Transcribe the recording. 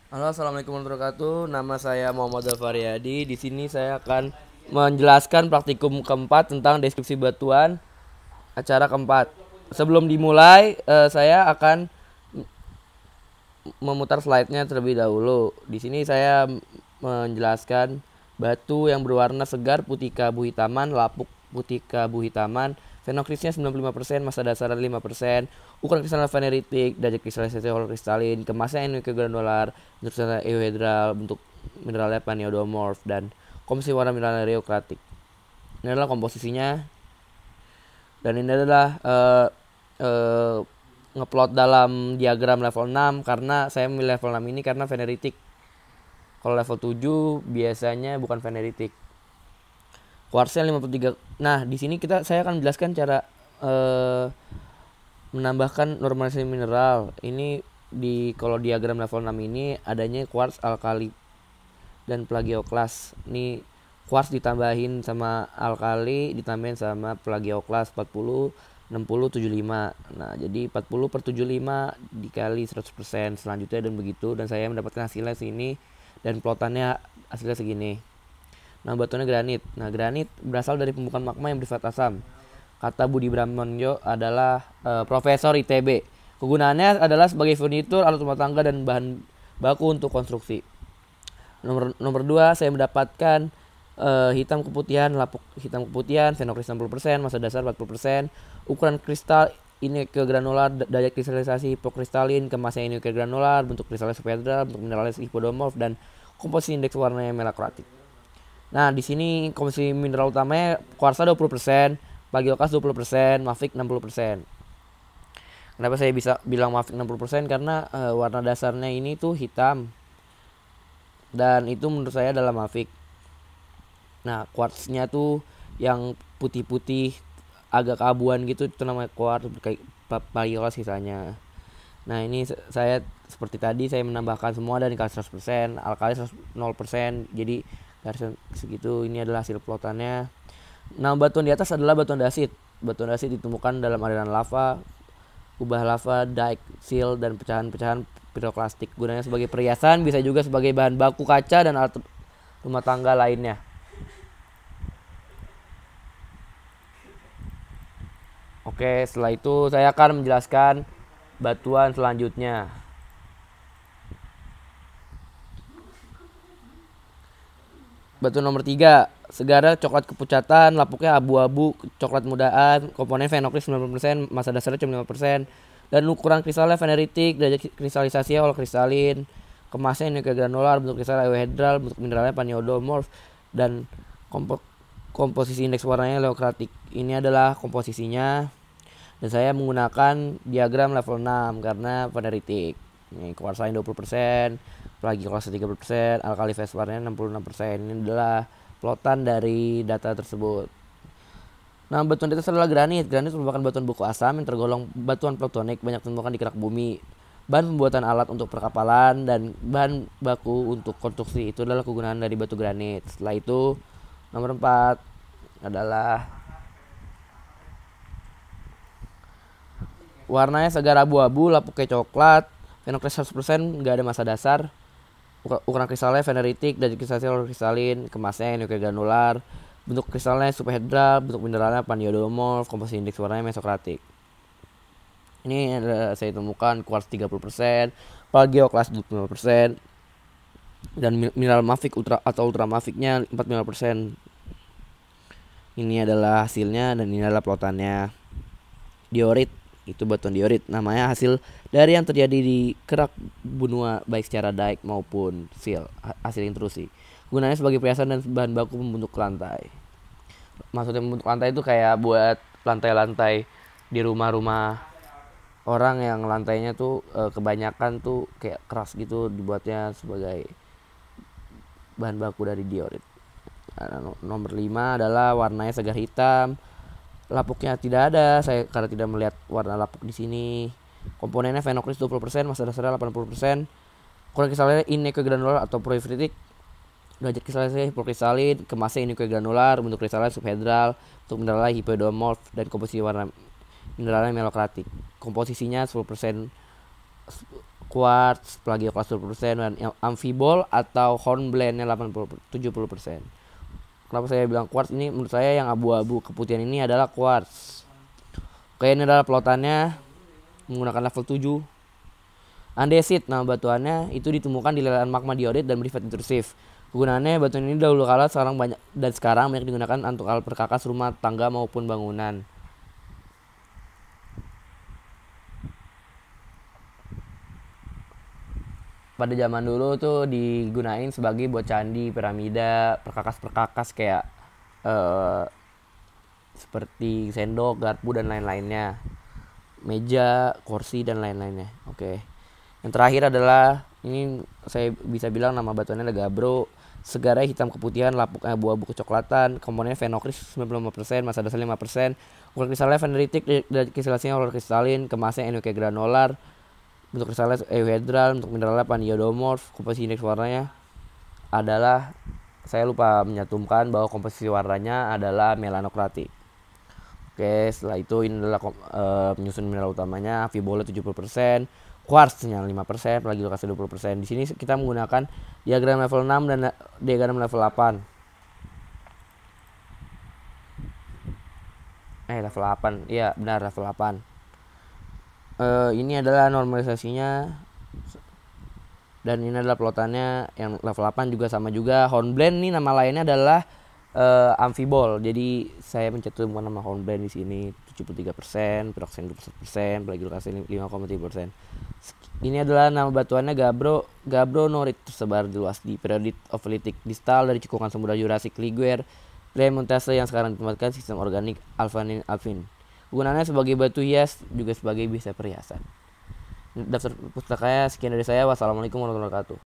Halo, assalamualaikum warahmatullahi wabarakatuh. Nama saya Muhammad Zafariyadi. Di sini saya akan menjelaskan praktikum keempat tentang deskripsi batuan acara keempat. Sebelum dimulai, saya akan memutar slide-nya terlebih dahulu. Di sini saya menjelaskan batu yang berwarna segar putih keabu-hitaman, lapuk putih keabu-hitaman, fenokrisnya 95%, massa dasar 5%, ukuran kristal veneritik, derajat kristalisasi holokristalin, kemasnya NWK granular, bentuk kristal euhedral, bentuk mineralnya paneodomorf, dan komposisi warna mineral reokratik. Ini adalah komposisinya, dan ini adalah uh, ngeplot dalam diagram level 6 karena saya memilih level 6 ini karena veneritik. Kalau level 7 biasanya bukan veneritik. Kuarsnya 53. Nah, di sini saya akan menjelaskan cara menambahkan normalisasi mineral. Ini kalau diagram level 6 ini adanya kuars alkali dan plagioklas. Ini kuars ditambahin sama alkali ditambahin sama plagioklas 40 60 75. Nah, jadi 40 per 75 dikali 100% selanjutnya dan begitu, dan saya mendapatkan hasilnya sini dan plotannya hasilnya segini. Nah, batuannya granit. Nah, granit berasal dari pembukaan magma yang bersifat asam. Kata Budi Bramonjo adalah profesor ITB. Kegunaannya adalah sebagai furnitur, alat rumah tangga, dan bahan baku untuk konstruksi. Nomor 2, saya mendapatkan hitam keputihan, lapuk hitam keputihan, fenokris 60%, massa dasar 40%, ukuran kristal ini ke granular, daya kristalisasi hipokristalin, kemasnya ini ke granular, bentuk kristalnya subhedral, bentuk mineralnya hipodomorf, dan komposisi indeks warnanya melakrotik. Nah, di sini komposisi mineral utamanya kuarsa 20%, plagioklas 20%, mafik 60%. Kenapa saya bisa bilang mafik 60%? Karena warna dasarnya ini tuh hitam. Dan itu menurut saya adalah mafik. Nah, quartznya tuh yang putih-putih agak keabuan gitu itu namanya quartz, kayak plagioklas sisanya. Nah, ini saya seperti tadi saya menambahkan semua dari kali 100%, alkali 0%, jadi garis segitu. Ini adalah hasil plotannya. Nah, batuan di atas adalah batuan dasit. Batuan dasit ditemukan dalam aliran lava, kubah lava, dike, seal, dan pecahan-pecahan piroklastik. Gunanya sebagai perhiasan, bisa juga sebagai bahan baku kaca dan alat rumah tangga lainnya. Oke, setelah itu saya akan menjelaskan batuan selanjutnya. Batu nomor 3, segara coklat kepucatan, lapuknya abu-abu, coklat mudaan, komponen fenokris 90%, massa dasarnya cuma 5%, dan ukuran kristalnya veneritik, derajat kristalisasi holokristalin, kemasnya ini ke granular, bentuk kristal euhedral, bentuk mineralnya paneodomorf, dan komposisi indeks warnanya leokratik. Ini adalah komposisinya, dan saya menggunakan diagram level 6 karena veneritik. Ini kuarsain 20%, plagioklas 30%, alkali fosfornya 66%. Ini adalah plotan dari data tersebut. Nah, batuan di atas adalah granit. Granit merupakan batuan buku asam yang tergolong batuan platonik, banyak ditemukan di kerak bumi. Bahan pembuatan alat untuk perkapalan dan bahan baku untuk konstruksi itu adalah kegunaan dari batu granit. Setelah itu, nomor 4 adalah warnanya segar abu-abu, lapuknya coklat, fenokris 100%, nggak ada massa dasar. Ukuran kristalnya veneritik, dan kristalnya kristalin, kemasnya nuclear granular, bentuk kristalnya subhedral, bentuk mineralnya paneodomorf, komposisi indeks warnanya mesokratik. Ini saya temukan kuarts 30%, plagioklas 25%, dan mineral mafik atau ultramafiknya 45%. Ini adalah hasilnya dan ini adalah plotannya. Diorit itu batuan diorit, namanya hasil dari yang terjadi di kerak benua baik secara dike maupun seal, hasil intrusi. Gunanya sebagai perhiasan dan bahan baku membentuk lantai. Maksudnya membentuk lantai itu kayak buat lantai-lantai di rumah-rumah orang yang lantainya tuh kebanyakan tuh kayak keras gitu, dibuatnya sebagai bahan baku dari diorit. Nah, nomor 5 adalah warnanya segar hitam. Lapuknya tidak ada, saya karena tidak melihat warna lapuk di sini. Komponennya fenokris 20%, massa dasarnya 80%. Ukuran kristalnya ini ke granular atau proifritik. Derajat kristalnya hipokristalin, kemasnya ini ke granular, bentuk kristalnya subhedral, bentuk mineralnya hipodomorf, dan komposisi warna mineralnya melokratik. Komposisinya 10%, quartz, plagioclase 20%, dan amphibole atau hornblende 70%. Kenapa saya bilang quartz? Ini menurut saya yang abu-abu keputihan ini adalah quartz. Oke, ini adalah plotannya menggunakan level 7. Andesit, nama batuannya itu ditemukan di lelehan magma diorit dan bersifat intrusif. Kegunaannya, batuan ini dahulu kala sekarang banyak digunakan untuk alat perkakas rumah tangga maupun bangunan. Pada zaman dulu tuh digunain sebagai buat candi, piramida, perkakas-perkakas kayak seperti sendok, garpu dan lain-lainnya, meja, kursi dan lain-lainnya. Oke. Yang terakhir adalah ini saya bisa bilang nama batuannya adalah gabbro. Segarnya hitam keputihan, lapuknya abu-abu kecoklatan, komponennya fenokris 95%, massa dasar 5%, ukuran kristalnya feneritik, dan kristalnya roller kristalin, kemasnya NUK granular, untuk kristalnya euhedral, untuk mineralnya pandiadomorf. Komposisi indeks warnanya adalah, saya lupa menyantumkan bahwa komposisi warnanya adalah melanokratik. Oke, setelah itu ini adalah penyusun mineral utamanya. Amphibole 70%, quartznya 5%, plagioclase 20%. Di sini kita menggunakan diagram level 6 dan diagram level 8. Level 8. Iya, benar, level 8. Ini adalah normalisasinya, dan ini adalah plotannya yang level 8 juga sama juga. Hornblende nih nama lainnya adalah amphibole. Jadi saya mencantumkan nama hornblende di sini 73%, pyroxene 21%, plagioclase 5,3%. Ini adalah nama batuannya gabbronorit, tersebar luas di periode ofolitik distal dari cekungan Samudra Jurassic Liguer, Premontase yang sekarang ditempatkan sistem organik Alpine. Gunanya sebagai batu hias, juga sebagai bisa perhiasan. Daftar pustakanya sekian dari saya. Wassalamualaikum warahmatullahi wabarakatuh.